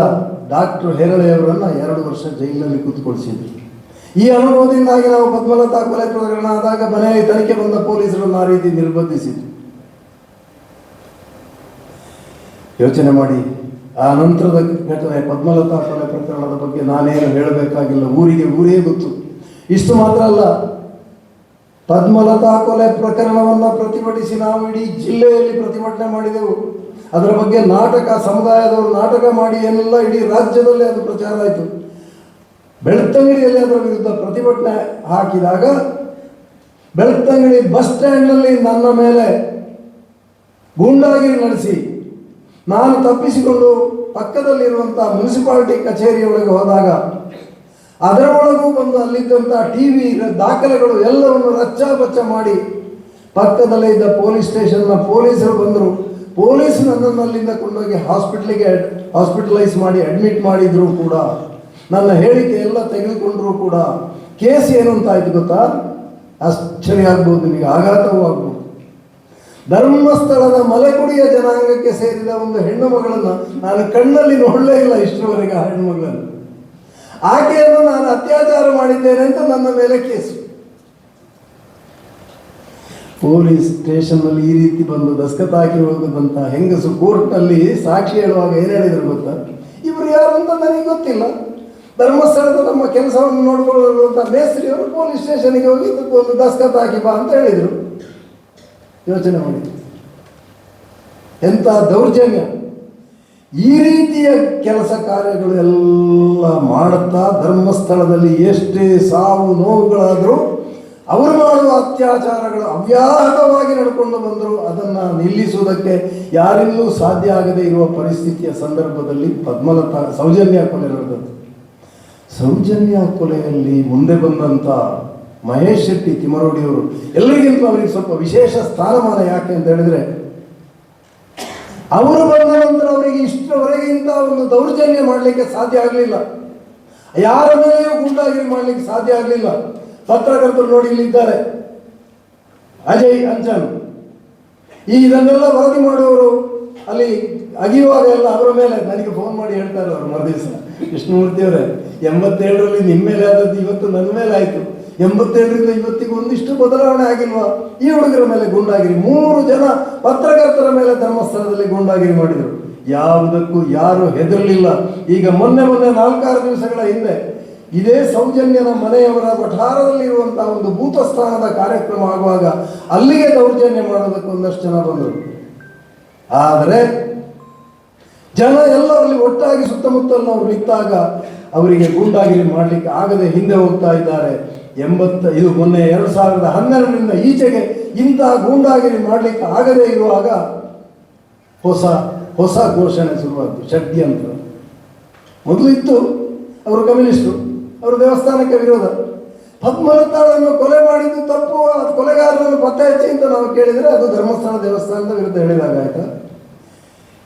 [SPEAKER 1] ಡಾಕ್ಟರ್ ಹೆರಳೆಯವರನ್ನು 2 ವರ್ಷ ಜೈಲಿನಲ್ಲಿ ಕೂತ್ಕೊಳಿಸಿದ್ರು. ಈ ಅನುಭವದಿಂದಾಗಿ ನಾವು ಪದ್ಮಲತಾ ಕೊಲೆ ಪ್ರಕರಣ ಆದಾಗ ಮನೆಯಲ್ಲಿ ತನಿಖೆ ಬಂದ ಪೊಲೀಸರನ್ನು ಆ ರೀತಿ ನಿರ್ಬಂಧಿಸಿದ್ರು. ಯೋಚನೆ ಮಾಡಿ, ಆ ನಂತರದ ಘಟನೆ ಪದ್ಮಲತಾ ಕೊಲೆ ಪ್ರಕರಣದ ಬಗ್ಗೆ ನಾನೇನು ಹೇಳಬೇಕಾಗಿಲ್ಲ, ಊರೇ ಗೊತ್ತು. ಇಷ್ಟು ಮಾತ್ರ ಅಲ್ಲ, ಪದ್ಮಲತಾ ಕೊಲೆ ಪ್ರಕರಣವನ್ನು ಪ್ರತಿಭಟಿಸಿ ನಾವು ಇಡೀ ಜಿಲ್ಲೆಯಲ್ಲಿ ಪ್ರತಿಭಟನೆ ಮಾಡಿದೆವು. ಅದರ ಬಗ್ಗೆ ಸಮುದಾಯದವರು ನಾಟಕ ಮಾಡಿ ಏನೆಲ್ಲ ಇಡೀ ರಾಜ್ಯದಲ್ಲಿ ಅದು ಪ್ರಚಾರ ಆಯಿತು. ಬೆಳ್ತಂಗಡಿಯಲ್ಲಿ ಅದರ ವಿರುದ್ಧ ಪ್ರತಿಭಟನೆ ಹಾಕಿದಾಗ, ಬೆಳ್ತಂಗಡಿ ಬಸ್ ಸ್ಟ್ಯಾಂಡ್ನಲ್ಲಿ ನನ್ನ ಮೇಲೆ ಗೂಂಡಾಗಿರಿ ನಡೆಸಿ ನಾನು ತಪ್ಪಿಸಿಕೊಂಡು ಪಕ್ಕದಲ್ಲಿರುವಂಥ ಮುನ್ಸಿಪಾಲಿಟಿ ಕಚೇರಿಯೊಳಗೆ ಹೋದಾಗ ಅದರ ಒಳಗೂ ಬಂದು ಅಲ್ಲಿದ್ದಂಥ TV ದಾಖಲೆಗಳು ಎಲ್ಲವನ್ನು ರಚ್ಚಾಬಚ್ಚ ಮಾಡಿ ಪಕ್ಕದಲ್ಲೇ ಇದ್ದ ಪೊಲೀಸ್ ಸ್ಟೇಷನ್ನ ಪೊಲೀಸರು ಬಂದರು. ಪೊಲೀಸ್ ನನ್ನನ್ನು ಅಲ್ಲಿಂದ ಕೊಂಡೋಗಿ ಹಾಸ್ಪಿಟಲೈಸ್ ಮಾಡಿ ಅಡ್ಮಿಟ್ ಮಾಡಿದ್ರು ಕೂಡ, ನನ್ನ ಹೇಳಿಕೆ ಎಲ್ಲ ತೆಗೆದುಕೊಂಡ್ರೂ ಕೂಡ ಕೇಸ್ ಏನು ಅಂತ ಆಯ್ತು ಗೊತ್ತಾ? ಆಶ್ಚರ್ಯ ಆಗ್ಬೋದು ನಿಮಗೆ, ಆಘಾತವೂ ಆಗ್ಬೋದು. ಧರ್ಮಸ್ಥಳದ ಮಲೆಕುಡಿಯ ಜನಾಂಗಕ್ಕೆ ಸೇರಿದ ಒಂದು ಹೆಣ್ಣು ಮಗಳನ್ನು ನಾನು ಕಣ್ಣಲ್ಲಿ ನೋಡಲೇ ಇಲ್ಲ ಇಷ್ಟರವರೆಗೆ. ಆ ಹೆಣ್ಣು ಮಗಳನ್ನು, ಆಕೆಯನ್ನು ನಾನು ಅತ್ಯಾಚಾರ ಮಾಡಿದ್ದೇನೆ ಅಂತ ನನ್ನ ಮೇಲೆ ಕೇಸು. ಪೊಲೀಸ್ ಸ್ಟೇಷನ್ನಲ್ಲಿ ಈ ರೀತಿ ಬಂದು ದಸ್ಕತ್ ಹಾಕಿ ಹೋಗದಂತ ಹೆಂಗಸು ಕೋರ್ಟ್ನಲ್ಲಿ ಸಾಕ್ಷಿ ಹೇಳುವಾಗ ಏನು ಹೇಳಿದ್ರು ಗೊತ್ತಾ? ಇವರು ಯಾರು ಅಂತ ನನಗೆ ಗೊತ್ತಿಲ್ಲ, ಧರ್ಮಸ್ಥಳದ ನಮ್ಮ ಕೆಲಸವನ್ನು ನೋಡಿಕೊಳ್ಳುವಂಥ ಮೇಸ್ತ್ರಿಯವರು ಪೊಲೀಸ್ ಸ್ಟೇಷನ್ಗೆ ಹೋಗಿ ಒಂದು ದಸ್ಕತ್ ಹಾಕಿ ಬಾ ಅಂತ ಹೇಳಿದರು. ಯೋಚನೆ ಮಾಡಿ, ಎಂಥ ದೌರ್ಜನ್ಯ! ಈ ರೀತಿಯ ಕೆಲಸ ಕಾರ್ಯಗಳು ಎಲ್ಲ ಮಾಡುತ್ತಾ ಧರ್ಮಸ್ಥಳದಲ್ಲಿ ಎಷ್ಟೇ ಸಾವು ನೋವುಗಳಾದರೂ ಅವರು ಮಾಡುವ ಅತ್ಯಾಚಾರಗಳು ಅವ್ಯಾಹತವಾಗಿ ನಡ್ಕೊಂಡು ಬಂದರು. ಅದನ್ನು ನಿಲ್ಲಿಸುವುದಕ್ಕೆ ಯಾರಿಂದಲೂ ಸಾಧ್ಯ ಆಗದೇ ಇರುವ ಪರಿಸ್ಥಿತಿಯ ಸಂದರ್ಭದಲ್ಲಿ ಸೌಜನ್ಯ ಕೊಲೆ ನಡೆದದ್ದು. ಸೌಜನ್ಯ ಕೊಲೆಯಲ್ಲಿ ಮುಂದೆ ಬಂದಂಥ ಮಹೇಶ್ ಶೆಟ್ಟಿ ತಿಮರೋಡಿಯವರು ಎಲ್ಲರಿಗಿಂತ ಅವರಿಗೆ ಸ್ವಲ್ಪ ವಿಶೇಷ ಸ್ಥಾನಮಾನ. ಯಾಕೆ ಅಂತ ಹೇಳಿದರೆ, ಅವರು ಬಂದ ನಂತರ ಅವರಿಗೆ ಇಷ್ಟರವರೆಗೆ ಇಂಥ ಒಂದು ದೌರ್ಜನ್ಯ ಮಾಡಲಿಕ್ಕೆ ಸಾಧ್ಯ ಆಗಲಿಲ್ಲ, ಯಾರ ಮೇಲೆಯೂ ಗೂಂಡಾಗಿರಿ ಮಾಡಲಿಕ್ಕೆ ಸಾಧ್ಯ ಆಗಲಿಲ್ಲ. ಪತ್ರಕರ್ತರು ನೋಡಿ ಇಲ್ಲಿದ್ದಾರೆ, ಅಜಯ್ ಅಂಚನ್, ಇದನ್ನೆಲ್ಲ ವರದಿ ಮಾಡುವವರು ಅಲ್ಲಿ ಅಗಿಯುವಾಗ ಎಲ್ಲ ಅವರ ಮೇಲೆ ನನಗೆ ಫೋನ್ ಮಾಡಿ ಹೇಳ್ತಾರೆ ಅವರು ಮರುದಿವಸ, ಕೃಷ್ಣಮೂರ್ತಿಯವರೇ 87ರಲ್ಲಿ ನಿಮ್ಮ ಮೇಲೆ ಆದದ್ದು ಇವತ್ತು ನನ್ನ ಮೇಲೆ ಆಯಿತು, 87ರಿಂದ ಇವತ್ತಿಗೂ ಒಂದಿಷ್ಟು ಬದಲಾವಣೆ ಆಗಿಲ್ವಾ? ಈ ಹುಡುಗರ ಮೇಲೆ ಗೂಂಡಾಗಿರಿ, 3 ಜನ ಪತ್ರಕರ್ತರ ಮೇಲೆ ಧರ್ಮಸ್ಥಳದಲ್ಲಿ ಗೂಂಡಾಗಿರಿ ಮಾಡಿದರು. ಯಾವುದಕ್ಕೂ ಯಾರು ಹೆದರಲಿಲ್ಲ. ಈಗ ಮೊನ್ನೆ 4-6 ದಿವಸಗಳ ಹಿಂದೆ ಇದೇ ಸೌಜನ್ಯನ ಮನೆಯವರ ವಠಾರದಲ್ಲಿರುವಂತಹ ಒಂದು ಭೂತಸ್ಥಾನದ ಕಾರ್ಯಕ್ರಮ ಆಗುವಾಗ ಅಲ್ಲಿಗೆ ದೌರ್ಜನ್ಯ ಮಾಡೋದಕ್ಕೆ ಒಂದಷ್ಟು ಜನ ಬಂದರು. ಆದರೆ ಜನ ಎಲ್ಲರಲ್ಲಿ ಒಟ್ಟಾಗಿ ಸುತ್ತಮುತ್ತಲಿನವರು ನಿಂತಾಗ ಅವರಿಗೆ ಗೂಂಡಾಗಿರಿ ಮಾಡಲಿಕ್ಕೆ ಆಗದೆ ಹಿಂದೆ ಹೋಗ್ತಾ ಇದ್ದಾರೆ. ಇದು ಮೊನ್ನೆ 2012ರಿಂದ ಈಚೆಗೆ ಇಂತಹ ಗೂಂಡಾಗಿರಿ ಮಾಡಲಿಕ್ಕೆ ಆಗದೆ ಇರುವಾಗ ಹೊಸ ಘೋಷಣೆ ಶುರುವಾಯಿತು, ಷಡ್ಯಂತ್ರ. ಮೊದಲು ಇತ್ತು ಅವರು ಕಮ್ಯುನಿಸ್ಟರು, ಅವರು ದೇವಸ್ಥಾನಕ್ಕೆ ವಿರೋಧ. ಪದ್ಮಲತಾಳನ್ನು ಕೊಲೆ ಮಾಡಿದ್ದು ತಪ್ಪು, ಅದು ಕೊಲೆಗಾರರನ್ನು ಪತ್ತೆ ಹಚ್ಚಿ ಅಂತ ನಾವು ಕೇಳಿದರೆ ಅದು ಧರ್ಮಸ್ಥಳ ದೇವಸ್ಥಾನದ ವಿರುದ್ಧ ಹೇಳಿದಾಗ ಆಯ್ತಾ?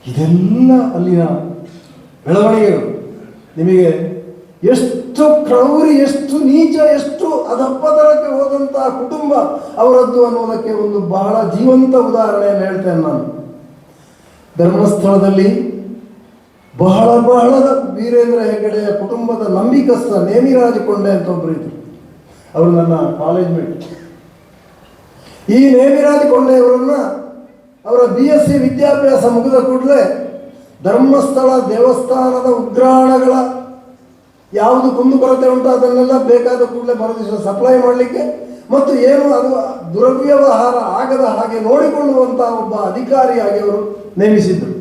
[SPEAKER 1] ಇದೆಲ್ಲ ಅಲ್ಲಿನ ಬೆಳವಣಿಗೆಗಳು. ನಿಮಗೆ ಎಷ್ಟು ಕ್ರೌರಿ, ಎಷ್ಟು ನೀಚ, ಎಷ್ಟು ಅಧಪ್ಪತನಕ್ಕೆ ಹೋದಂತಹ ಕುಟುಂಬ ಅವರದ್ದು ಅನ್ನೋದಕ್ಕೆ ಒಂದು ಬಹಳ ಜೀವಂತ ಉದಾಹರಣೆಯನ್ನು ಹೇಳ್ತೇನೆ ನಾನು. ಧರ್ಮಸ್ಥಳದಲ್ಲಿ ಬಹಳ ವೀರೇಂದ್ರ ಹೆಗ್ಗಡೆಯ ಕುಟುಂಬದ ನಂಬಿಕಸ್ಥ ನೇಮಿರಾಜ ಕೊಂಡೆ ಅಂತ ಒಬ್ಬರು ಇದ್ರು. ಅವರು ನನ್ನ ಕಾಲೇಜ್ ಮೇಟ್. ಈ ನೇಮಿರಾಜ ಕೊಂಡೆಯವರನ್ನ ಅವರ BSc ವಿದ್ಯಾಭ್ಯಾಸ ಮುಗಿದ ಕೂಡಲೇ ಧರ್ಮಸ್ಥಳ ದೇವಸ್ಥಾನದ ಉಗ್ರಾಣಗಳ ಯಾವುದು ಕುಂದುಕೊರತೆ ಉಂಟು ಅದನ್ನೆಲ್ಲ ಬೇಕಾದ ಕೂಡಲೇ ಮರುದಿವಸ ಸಪ್ಲೈ ಮಾಡಲಿಕ್ಕೆ ಮತ್ತು ಏನು ಅದು ದುರ್ವ್ಯವಹಾರ ಆಗದ ಹಾಗೆ ನೋಡಿಕೊಳ್ಳುವಂತಹ ಒಬ್ಬ ಅಧಿಕಾರಿಯಾಗಿ ಅವರು ನೇಮಿಸಿದ್ರು.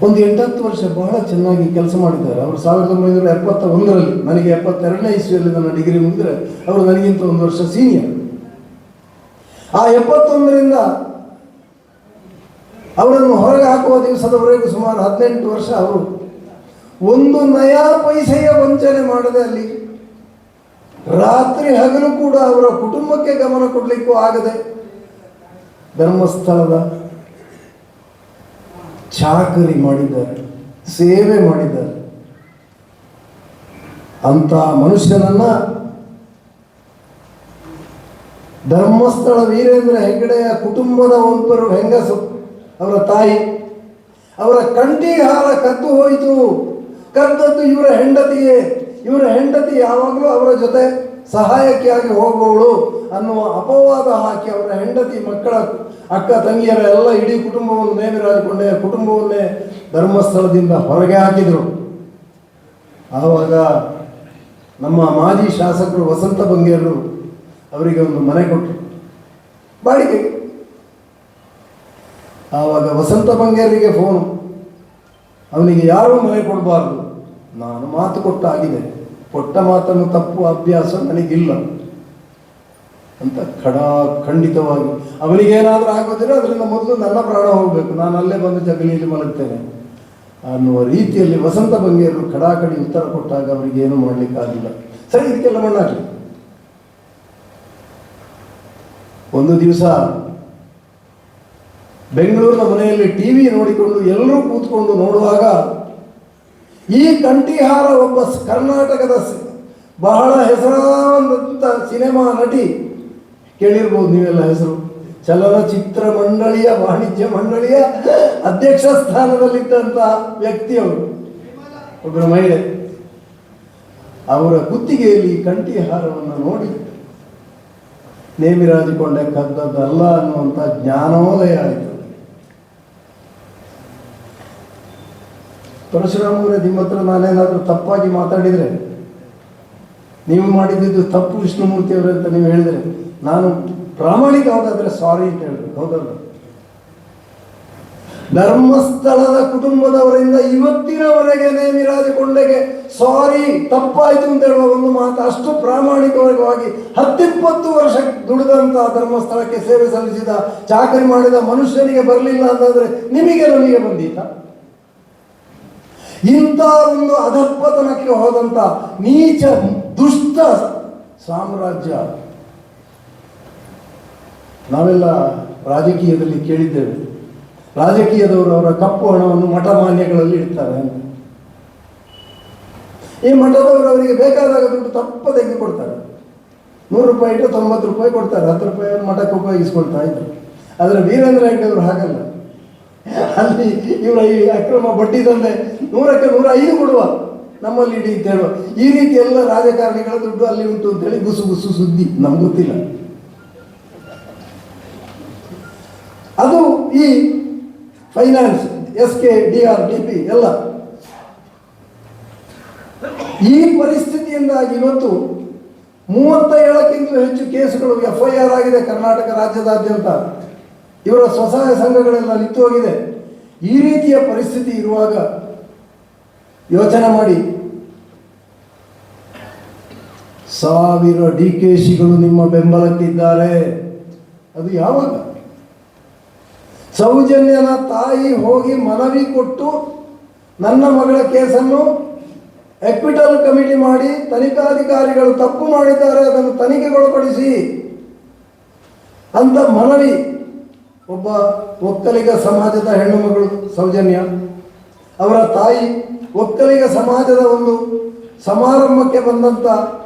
[SPEAKER 1] ಒಂದು 8-10 ವರ್ಷ ಬಹಳ ಚೆನ್ನಾಗಿ ಕೆಲಸ ಮಾಡಿದ್ದಾರೆ ಅವರು. 1971ರಲ್ಲಿ, ನನಗೆ 72ನೇ ಇಸ್ವಿಯಲ್ಲಿ ನನ್ನ ಡಿಗ್ರಿ ಮುಗಿದ್ರೆ ಅವರು ನನಗಿಂತ ಒಂದು ವರ್ಷ ಸೀನಿಯರ್. ಆ 71ರಿಂದ ಅವರನ್ನು ಹೊರಗೆ ಹಾಕುವ ದಿವಸದವರೆಗೂ ಸುಮಾರು 18 ವರ್ಷ ಅವರು ಒಂದು ನಯಾ ಪೈಸೆಯ ವಂಚನೆ ಮಾಡದೆ ಅಲ್ಲಿ ರಾತ್ರಿ ಹಗಲು ಕೂಡ ಅವರ ಕುಟುಂಬಕ್ಕೆ ಗಮನ ಕೊಡಲಿಕ್ಕೂ ಆಗದೆ ಧರ್ಮಸ್ಥಳದ ಚಾಕರಿ ಮಾಡಿದ್ದಾರೆ, ಸೇವೆ ಮಾಡಿದ್ದಾರೆ. ಅಂತ ಮನುಷ್ಯನನ್ನ ಧರ್ಮಸ್ಥಳ ವೀರೇಂದ್ರ ಹೆಗ್ಗಡೆಯ ಕುಟುಂಬದ ಒಬ್ಬರು ಹೆಂಗಸು, ಅವರ ತಾಯಿ, ಅವರ ಕಂಠಿಗೆ ಹಾರ ಕದ್ದು ಹೋಯಿತು. ಕದ್ದದ್ದು ಇವರ ಹೆಂಡತಿಗೆ. ಇವರ ಹೆಂಡತಿ ಯಾವಾಗಲೂ ಅವರ ಜೊತೆ ಸಹಾಯಕ್ಕಾಗಿ ಹೋಗುವವಳು ಅನ್ನುವ ಅಪವಾದ ಹಾಕಿ ಅವರ ಹೆಂಡತಿ, ಮಕ್ಕಳ, ಅಕ್ಕ ತಂಗಿಯರ ಎಲ್ಲ ಇಡೀ ಕುಟುಂಬವನ್ನು, ನೇಮಿರಾಜ ಕೊಂಡೆಯ ಕುಟುಂಬವನ್ನೇ ಧರ್ಮಸ್ಥಳದಿಂದ ಹೊರಗೆ ಹಾಕಿದರು. ಆವಾಗ ನಮ್ಮ ಮಾಜಿ ಶಾಸಕರು ವಸಂತ ಬಂಗೇರರು ಅವರಿಗೆ ಒಂದು ಮನೆ ಕೊಟ್ಟರು ಬಾಡಿಗೆಗೆ. ಆವಾಗ ವಸಂತ ಬಂಗೇರಿಗೆ ಫೋನು, ಅವನಿಗೆ ಯಾರೂ ಮನೆ ಕೊಡಬಾರ್ದು, ನಾನು ಮಾತು ಕೊಟ್ಟಾಗಿದೆ, ಕೊಟ್ಟ ಮಾತನ್ನು ತಪ್ಪು ಅಭ್ಯಾಸ ನನಗಿಲ್ಲ ಅಂತ ಖಂಡಿತವಾಗಿ. ಅವನಿಗೇನಾದರೂ ಆಗೋದಿಲ್ಲ, ಅದರಿಂದ ಮೊದಲು ನನ್ನ ಪ್ರಾಣ ಹೋಗಬೇಕು, ನಾನು ಅಲ್ಲೇ ಬಂದು ಜಗಲಿಯಲ್ಲಿ ಮಲಗ್ತೇನೆ ಅನ್ನುವ ರೀತಿಯಲ್ಲಿ ವಸಂತ ಬಂಗೇರರು ಕಡಾಕಡಿ ಉತ್ತರ ಕೊಟ್ಟಾಗ ಅವರಿಗೆ ಏನು ಮಾಡಲಿಕ್ಕಾಗಿಲ್ಲ. ಸರಿ, ಇದಕ್ಕೆಲ್ಲ ಮಣ್ಣಾಗಲಿ. ಒಂದು ದಿವಸ ಬೆಂಗಳೂರಿನ ಮನೆಯಲ್ಲಿ TV ನೋಡಿಕೊಂಡು ಎಲ್ಲರೂ ಕೂತ್ಕೊಂಡು ನೋಡುವಾಗ ಈ ಕಂಠಿಹಾರ ಒಬ್ಬ ಕರ್ನಾಟಕದ ಬಹಳ ಹೆಸರಾದಂಥ ಸಿನಿಮಾ ನಟಿ, ಕೇಳಿರ್ಬೋದು ನೀವೆಲ್ಲ ಹೆಸರು, ಚಲನಚಿತ್ರ ಮಂಡಳಿಯ, ವಾಣಿಜ್ಯ ಮಂಡಳಿಯ ಅಧ್ಯಕ್ಷ ಸ್ಥಾನದಲ್ಲಿದ್ದಂಥ ವ್ಯಕ್ತಿಯವರು, ಒಬ್ಬರು ಮಹಿಳೆ, ಅವರ ಕುತ್ತಿಗೆಯಲ್ಲಿ ಕಂಠಿಹಾರವನ್ನು ನೋಡಿ ನೇಮಿರಾಜ ಕೊಂಡೆ ಕದ್ದದ್ದಲ್ಲ ಅನ್ನುವಂಥ ಜ್ಞಾನೋದಯ ಆಯಿತು. ಪರಶುರಾಮವರೇ, ನಿಮ್ಮ ಹತ್ರ ನಾನೇನಾದರೂ ತಪ್ಪಾಗಿ ಮಾತಾಡಿದರೆ, ನೀವು ಮಾಡಿದ್ದು ತಪ್ಪು ವಿಷ್ಣುಮೂರ್ತಿ ಅವರೇ ಅಂತ ನೀವು ಹೇಳಿದರೆ, ನಾನು ಪ್ರಾಮಾಣಿಕವಾದಾದರೆ ಸಾರಿ ಅಂತ ಹೇಳ್ಬೇಕು, ಹೌದಲ್ಲ? ಧರ್ಮಸ್ಥಳದ ಕುಟುಂಬದವರಿಂದ ಇವತ್ತಿನವರೆಗೆ ನೇಮಿರಾಜ ಕೊಂಡೆಗೆ ಸಾರಿ, ತಪ್ಪಾಯಿತು ಅಂತ ಹೇಳುವ ಒಂದು ಮಾತು, ಅಷ್ಟು ಪ್ರಾಮಾಣಿಕವಾಗಿ 10-20 ವರ್ಷ ದುಡಿದಂತಹ ಧರ್ಮಸ್ಥಳಕ್ಕೆ ಸೇವೆ ಸಲ್ಲಿಸಿದ, ಚಾಕರಿ ಮಾಡಿದ ಮನುಷ್ಯನಿಗೆ ಬರಲಿಲ್ಲ ಅಂತಂದ್ರೆ ನಿಮಗೆ ನಮಗೆ ಬಂದೀತ? ಇಂಥ ಒಂದು ಅಧಪ್ಪತನಕ್ಕೆ ಹೋದಂಥ ನೀಚ ದುಷ್ಟ ಸಾಮ್ರಾಜ್ಯ ನಾವೆಲ್ಲ ರಾಜಕೀಯದಲ್ಲಿ ಕೇಳಿದ್ದೇವೆ. ರಾಜಕೀಯದವರು ಅವರ ಕಪ್ಪು ಹಣವನ್ನು ಮಠ ಮಾನ್ಯಗಳಲ್ಲಿ ಇಡ್ತಾರೆ ಅಂತ. ಈ ಮಠದವರು ಅವರಿಗೆ ಬೇಕಾದಾಗ ದುಡ್ಡು ತಪ್ಪ ತೆಗೆದು ಕೊಡ್ತಾರೆ. 100 ರೂಪಾಯಿ ಇಟ್ಟರೆ 90 ರೂಪಾಯಿ ಕೊಡ್ತಾರೆ, 10 ರೂಪಾಯಿಯನ್ನು ಮಠಕ್ಕೆ ಉಪಯೋಗಿಸ್ಕೊಳ್ತಾ ಇದ್ರು. ಆದರೆ ವೀರೇಂದ್ರ ಹೆಗ್ಗಡೆ ಅವರು ಹಾಗಲ್ಲ. ಅಲ್ಲಿ ಇವರ ಈ ಅಕ್ರಮ ಬಡ್ಡಿ ದಂಧೆ 100ಕ್ಕೆ 105 ಕೊಡುವ, ನಮ್ಮಲ್ಲಿ ಇಡಿ ಅಂತ ಹೇಳುವ, ಈ ರೀತಿ ಎಲ್ಲ ರಾಜಕಾರಣಿಗಳ ದುಡ್ಡು ಅಲ್ಲಿ ಉಂಟು ಅಂತೇಳಿ ಗುಸು ಗುಸು ಸುದ್ದಿ, ನಮ್ಗೆ ಗೊತ್ತಿಲ್ಲ. ಅದು ಈ ಫೈನಾನ್ಸ್, SKDR-DP ಎಲ್ಲ ಈ ಪರಿಸ್ಥಿತಿಯಿಂದಾಗಿ ಇವತ್ತು 37ಕ್ಕಿಂತಲೂ ಹೆಚ್ಚು ಕೇಸುಗಳು FIR ಆಗಿದೆ ಕರ್ನಾಟಕ ರಾಜ್ಯದಾದ್ಯಂತ. ಇವರ ಸ್ವಸಹಾಯ ಸಂಘಗಳೆಲ್ಲ ನಿಂತು ಹೋಗಿದೆ. ಈ ರೀತಿಯ ಪರಿಸ್ಥಿತಿ ಇರುವಾಗ ಯೋಚನೆ ಮಾಡಿ, 1000 DKಶಿಗಳು ನಿಮ್ಮ ಬೆಂಬಲಕ್ಕಿದ್ದಾರೆ. ಅದು ಯಾವಾಗ? ಸೌಜನ್ಯನ ತಾಯಿ ಹೋಗಿ ಮನವಿ ಕೊಟ್ಟು ನನ್ನ ಮಗಳ ಕೇಸನ್ನು ಎಕ್ವಿಟಲ್ ಕಮಿಟಿ ಮಾಡಿ ತನಿಖಾಧಿಕಾರಿಗಳು ತಪ್ಪು ಮಾಡಿದ್ದಾರೆ, ಅದನ್ನು ತನಿಖೆಗೊಳಪಡಿಸಿ ಅಂತ ಮನವಿ. ಒಬ್ಬ ಒಕ್ಕಲಿಗ ಸಮಾಜದ ಹೆಣ್ಣು ಮಗಳು ಸೌಜನ್ಯ, ಅವರ ತಾಯಿ ಒಕ್ಕಲಿಗ ಸಮಾಜದ ಒಂದು ಸಮಾರಂಭಕ್ಕೆ ಬಂದಂಥ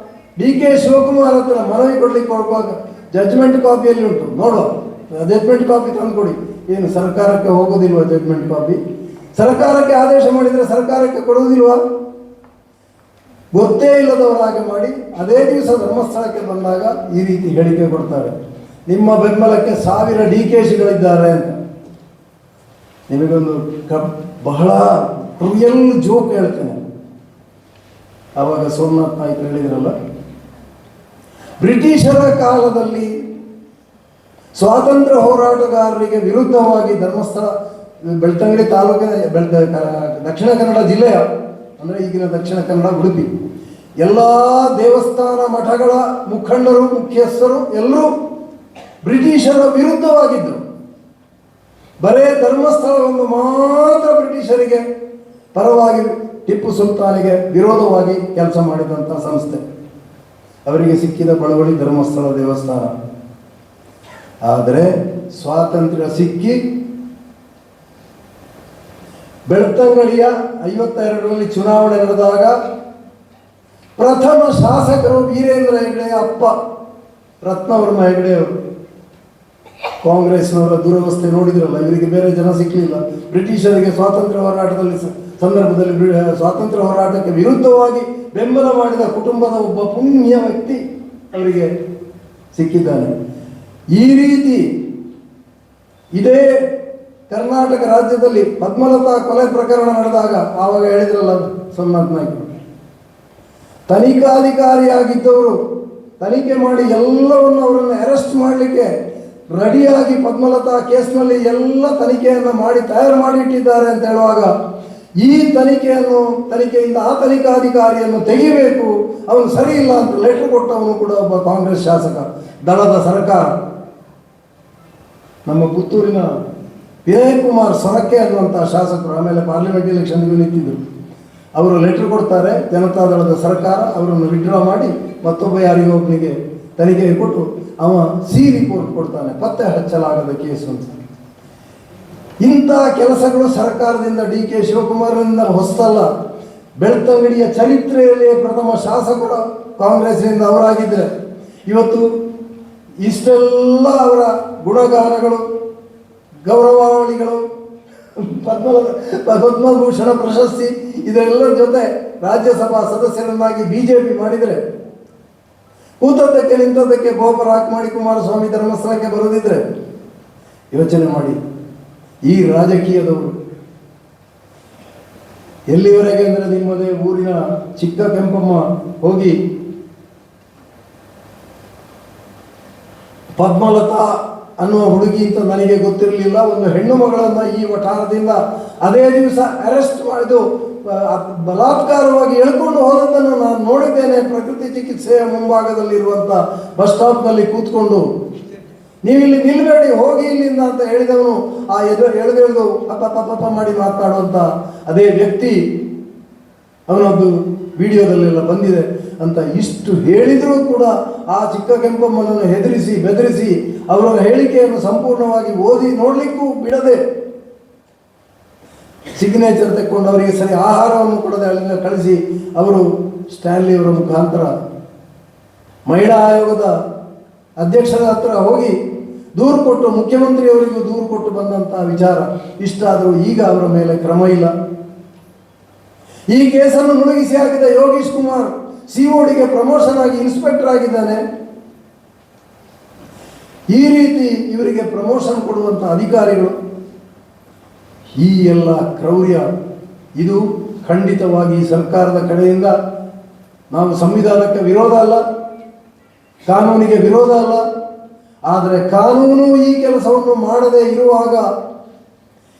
[SPEAKER 1] DK ಶಿವಕುಮಾರ್ ಹತ್ರ ಮನವಿ ಕೊಡ್ಲಿಕ್ಕೆ ಹೋಗುವಾಗ ಜಡ್ಜ್ಮೆಂಟ್ ಕಾಪಿಯಲ್ಲಿ ಉಂಟು, ನೋಡುವ ಜಡ್ಜ್ಮೆಂಟ್ ಕಾಪಿ ತಂದುಕೊಡಿ. ಏನು ಸರ್ಕಾರಕ್ಕೆ ಹೋಗೋದಿಲ್ವ ಜಡ್ಜ್ಮೆಂಟ್ ಕಾಪಿ? ಸರ್ಕಾರಕ್ಕೆ ಆದೇಶ ಮಾಡಿದರೆ ಸರ್ಕಾರಕ್ಕೆ ಕೊಡುವುದಿಲ್ವಾ? ಗೊತ್ತೇ ಇಲ್ಲದವರ ಹಾಗೆ ಮಾಡಿ ಅದೇ ದಿವಸ ಧರ್ಮಸ್ಥಳಕ್ಕೆ ಬಂದಾಗ ಈ ರೀತಿ ಹೇಳಿಕೆ ಕೊಡ್ತಾರೆ, ನಿಮ್ಮ ಬೆಂಬಲಕ್ಕೆ 1000 DKಶಿಗಳಿದ್ದಾರೆ ಅಂತ. ನಿಮಗೊಂದು ಬಹಳ ಕ್ರೂಯಲ್ ಜೋಕ್ ಹೇಳ್ತೇನೆ. ಆವಾಗ ಸೋಮನಾಥ್ ನಾಯ್ಕ ಹೇಳಿದ್ರಲ್ಲ, ಬ್ರಿಟಿಷರ ಕಾಲದಲ್ಲಿ ಸ್ವಾತಂತ್ರ್ಯ ಹೋರಾಟಗಾರರಿಗೆ ವಿರುದ್ಧವಾಗಿ ಧರ್ಮಸ್ಥಳ, ಬೆಳ್ತಂಗಡಿ ತಾಲೂಕಿನ ದಕ್ಷಿಣ ಕನ್ನಡ ಜಿಲ್ಲೆಯ, ಅಂದರೆ ಈಗಿನ ದಕ್ಷಿಣ ಕನ್ನಡ ಉಡುಪಿ, ಎಲ್ಲ ದೇವಸ್ಥಾನ ಮಠಗಳ ಮುಖಂಡರು ಮುಖ್ಯಸ್ಥರು ಎಲ್ಲರೂ ಬ್ರಿಟಿಷರ ವಿರುದ್ಧವಾಗಿದ್ದರು. ಬರೇ ಧರ್ಮಸ್ಥಳವನ್ನು ಮಾತ್ರ ಬ್ರಿಟಿಷರಿಗೆ ಪರವಾಗಿ ಟಿಪ್ಪು ಸುಲ್ತಾನಿಗೆ ವಿರೋಧವಾಗಿ ಕೆಲಸ ಮಾಡಿದಂಥ ಸಂಸ್ಥೆ. ಅವರಿಗೆ ಸಿಕ್ಕಿದ ಬಳವಳಿ ಧರ್ಮಸ್ಥಳ ದೇವಸ್ಥಾನ. ಆದರೆ ಸ್ವಾತಂತ್ರ್ಯ ಸಿಕ್ಕಿ ಬೆಳ್ತಂಗಡಿಯ 52ರಲ್ಲಿ ಚುನಾವಣೆ ನಡೆದಾಗ ಪ್ರಥಮ ಶಾಸಕರು ವೀರೇಂದ್ರ ಹೆಗ್ಡೆಯ ಅಪ್ಪ ರತ್ನವರ್ಮ ಹೆಗ್ಡೆಯವರು. ಕಾಂಗ್ರೆಸ್ನವರ ದುರವಸ್ಥೆ ನೋಡಿದ್ರಲ್ಲ, ಇವರಿಗೆ ಬೇರೆ ಜನ ಸಿಕ್ಕಲಿಲ್ಲ. ಬ್ರಿಟಿಷರಿಗೆ ಸ್ವಾತಂತ್ರ್ಯ ಹೋರಾಟದಲ್ಲಿ ಸಂದರ್ಭದಲ್ಲಿ ಸ್ವಾತಂತ್ರ್ಯ ಹೋರಾಟಕ್ಕೆ ವಿರುದ್ಧವಾಗಿ ಬೆಂಬಲ ಮಾಡಿದ ಕುಟುಂಬದ ಒಬ್ಬ ಪುಣ್ಯ ವ್ಯಕ್ತಿ ಅವರಿಗೆ ಸಿಕ್ಕಿದ್ದಾನೆ. ಈ ರೀತಿ ಇದೇ ಕರ್ನಾಟಕ ರಾಜ್ಯದಲ್ಲಿ ಪದ್ಮಲತಾ ಕೊಲೆ ಪ್ರಕರಣ ನಡೆದಾಗ ಆವಾಗ ಹೇಳಿದ್ರಲ್ಲ ಸೋಮನಾಥ್ ನಾಯ್ಕರು, ತನಿಖಾಧಿಕಾರಿಯಾಗಿದ್ದವರು ತನಿಖೆ ಮಾಡಿ ಎಲ್ಲವನ್ನು ಅವರನ್ನು ಅರೆಸ್ಟ್ ಮಾಡಲಿಕ್ಕೆ ರೆಡಿಯಾಗಿ ಪದ್ಮಲತಾ ಕೇಸ್ನಲ್ಲಿ ಎಲ್ಲ ತನಿಖೆಯನ್ನು ಮಾಡಿ ತಯಾರು ಮಾಡಿ ಇಟ್ಟಿದ್ದಾರೆ ಅಂತ ಹೇಳುವಾಗ, ಈ ತನಿಖೆಯಿಂದ ಆ ತನಿಖಾಧಿಕಾರಿಯನ್ನು ತೆಗಿಬೇಕು, ಅವನು ಸರಿ ಇಲ್ಲ ಅಂತ ಲೆಟರ್ ಕೊಟ್ಟವನು ಕೂಡ ಒಬ್ಬ ಕಾಂಗ್ರೆಸ್ ಶಾಸಕ, ದಳದ ಸರ್ಕಾರ. ನಮ್ಮ ಪುತ್ತೂರಿನ ವಿನಯ್ ಕುಮಾರ್ ಸೊರಕೆ ಅನ್ನುವಂಥ ಶಾಸಕರು ಆಮೇಲೆ ಪಾರ್ಲಿಮೆಂಟ್ ಎಲೆಕ್ಷನ್ಗೂ ನಿಂತಿದ್ದರು. ಅವರು ಲೆಟರ್ ಕೊಡ್ತಾರೆ, ಜನತಾದಳದ ಸರ್ಕಾರ ಅವರನ್ನು ವಿಡ್ರಾ ಮಾಡಿ ಮತ್ತೊಬ್ಬ ಯಾರಿಗೊಬ್ಬನಿಗೆ ತನಿಖೆಗೆ ಕೊಟ್ಟು ಅವ ಸಿ ರಿಪೋರ್ಟ್ ಕೊಡ್ತಾನೆ, ಪತ್ತೆ ಹಚ್ಚಲಾಗದ ಕೇಸು ಅಂತ. ಇಂಥ ಕೆಲಸಗಳು ಸರ್ಕಾರದಿಂದ DK ಶಿವಕುಮಾರನಿಂದ ಹೊಸದಲ್ಲ. ಬೆಳ್ತಂಗಡಿಯ ಚರಿತ್ರೆಯಲ್ಲಿ ಪ್ರಥಮ ಶಾಸಕರು ಕಾಂಗ್ರೆಸ್ನಿಂದ ಅವರಾಗಿದ್ದರೆ ಇವತ್ತು ಇಷ್ಟೆಲ್ಲ ಅವರ ಗುಣಗಾನಗಳು, ಗೌರವಾವಳಿಗಳು, ಪದ್ಮಭೂಷಣ ಪ್ರಶಸ್ತಿ ಇದೆಲ್ಲರ ಜೊತೆ ರಾಜ್ಯಸಭಾ ಸದಸ್ಯರನ್ನಾಗಿ BJP ಮಾಡಿದರೆ, ಕೂತದ್ದಕ್ಕೆ ನಿಂತದ್ದಕ್ಕೆ ಗೋಪುರ ಹಾಕಿ ಮಾಡಿ ಕುಮಾರಸ್ವಾಮಿ ಧರ್ಮಸ್ಥಳಕ್ಕೆ ಬರೋದಿದ್ರೆ ಯೋಚನೆ ಮಾಡಿ. ಈ ರಾಜಕೀಯದವರು ಎಲ್ಲಿವರೆಗೆ ಅಂದರೆ, ನಿಮ್ಮದೇ ಊರಿನ ಚಿಕ್ಕ ಕೆಂಪಮ್ಮ ಹೋಗಿ ಪದ್ಮಲತಾ ಅನ್ನುವ ಹುಡುಗಿ ಅಂತ ನನಗೆ ಗೊತ್ತಿರಲಿಲ್ಲ, ಒಂದು ಹೆಣ್ಣು ಮಗಳನ್ನು ಈ ವಠಾರದಿಂದ ಅದೇ ದಿವಸ ಅರೆಸ್ಟ್ ಮಾಡಿದು ಬಲಾತ್ಕಾರವಾಗಿ ಎಳ್ಕೊಂಡು ಹೋದದ್ದನ್ನು ನಾನು ನೋಡಿದ್ದೇನೆ. ಪ್ರಕೃತಿ ಚಿಕಿತ್ಸೆಯ ಮುಂಭಾಗದಲ್ಲಿರುವಂಥ ಬಸ್ ಸ್ಟಾಪ್ನಲ್ಲಿ ಕೂತ್ಕೊಂಡು, ನೀವಿಲ್ಲಿ ನಿಲ್ಬೇಡಿ, ಹೋಗಿ ಇಲ್ಲಿಂದ ಅಂತ ಹೇಳಿದವನು ಆ ಎಳೆದು ಅಪ್ಪ ಮಾಡಿ ಮಾತನಾಡುವಂಥ ಅದೇ ವ್ಯಕ್ತಿ, ಅವನದ್ದು ವಿಡಿಯೋದಲ್ಲೆಲ್ಲ ಬಂದಿದೆ ಅಂತ. ಇಷ್ಟು ಹೇಳಿದರೂ ಕೂಡ ಆ ಚಿಕ್ಕ ಕೆಂಪಮ್ಮನನ್ನು ಹೆದರಿಸಿ ಬೆದರಿಸಿ ಅವರ ಹೇಳಿಕೆಯನ್ನು ಸಂಪೂರ್ಣವಾಗಿ ಓದಿ ನೋಡಲಿಕ್ಕೂ ಬಿಡದೆ ಸಿಗ್ನೇಚರ್ ತೆಕ್ಕೊಂಡು ಅವರಿಗೆ ಸರಿ ಆಹಾರವನ್ನು ಕೊಡದೆ ಅಲ್ಲಿಂದ ಕಳಿಸಿ ಅವರು ಸ್ಟ್ಯಾನ್ಲಿಯವರ ಮುಖಾಂತರ ಮಹಿಳಾ ಆಯೋಗದ ಅಧ್ಯಕ್ಷರ ಹತ್ರ ಹೋಗಿ ದೂರು ಕೊಟ್ಟು, ಮುಖ್ಯಮಂತ್ರಿಯವರಿಗೂ ದೂರು ಕೊಟ್ಟು ಬಂದಂಥ ವಿಚಾರ ಇಷ್ಟಾದರೂ ಈಗ ಅವರ ಮೇಲೆ ಕ್ರಮ ಇಲ್ಲ. ಈ ಕೇಸನ್ನು ಮುಳುಗಿಸಿ ಹಾಕಿದ ಯೋಗೀಶ್ ಕುಮಾರ್ CODಗೆ ಪ್ರಮೋಷನ್ ಆಗಿ ಇನ್ಸ್ಪೆಕ್ಟರ್ ಆಗಿದ್ದಾನೆ. ಈ ರೀತಿ ಇವರಿಗೆ ಪ್ರಮೋಷನ್ ಕೊಡುವಂಥ ಅಧಿಕಾರಿಗಳು, ಈ ಎಲ್ಲ ಕ್ರೌರ್ಯ ಇದು ಖಂಡಿತವಾಗಿ ಸರ್ಕಾರದ ಕಡೆಯಿಂದ, ನಾವು ಸಂವಿಧಾನಕ್ಕೆ ವಿರೋಧ ಅಲ್ಲ, ಕಾನೂನಿಗೆ ವಿರೋಧ ಅಲ್ಲ, ಆದರೆ ಕಾನೂನು ಈ ಕೆಲಸವನ್ನು ಮಾಡದೇ ಇರುವಾಗ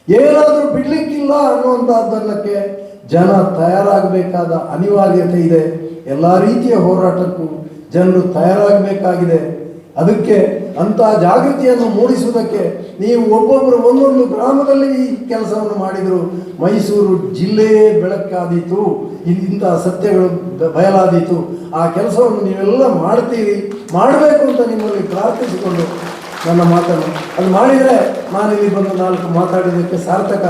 [SPEAKER 1] ಏನಾದರೂ ಬಿಡಲಿಕ್ಕಿಲ್ಲ ಅನ್ನುವಂಥದ್ದನ್ನಕ್ಕೆ ಜನ ತಯಾರಾಗಬೇಕಾದ ಅನಿವಾರ್ಯತೆ ಇದೆ. ಎಲ್ಲ ರೀತಿಯ ಹೋರಾಟಕ್ಕೂ ಜನರು ತಯಾರಾಗಬೇಕಾಗಿದೆ. ಅದಕ್ಕೆ ಅಂಥ ಜಾಗೃತಿಯನ್ನು ಮೂಡಿಸುವುದಕ್ಕೆ ನೀವು ಒಬ್ಬೊಬ್ಬರು ಒಂದೊಂದು ಗ್ರಾಮದಲ್ಲಿ ಈ ಕೆಲಸವನ್ನು ಮಾಡಿದರು. ಮೈಸೂರು ಜಿಲ್ಲೆಯೇ ಬೆಳಕಾದೀತು, ಇಂಥ ಸತ್ಯಗಳು ಬಯಲಾದೀತು. ಆ ಕೆಲಸವನ್ನು ನೀವೆಲ್ಲ ಮಾಡ್ತೀರಿ, ಮಾಡಬೇಕು ಅಂತ ನಿಮ್ಮಲ್ಲಿ ಪ್ರಾರ್ಥಿಸಿಕೊಂಡು ನನ್ನ ಮಾತನ್ನು ಅದು ಮಾಡಿದರೆ ನಾನಿಲ್ಲಿ ಬಂದು 4 ಮಾತಾಡಿದ್ದಕ್ಕೆ ಸಾರ್ಥಕ.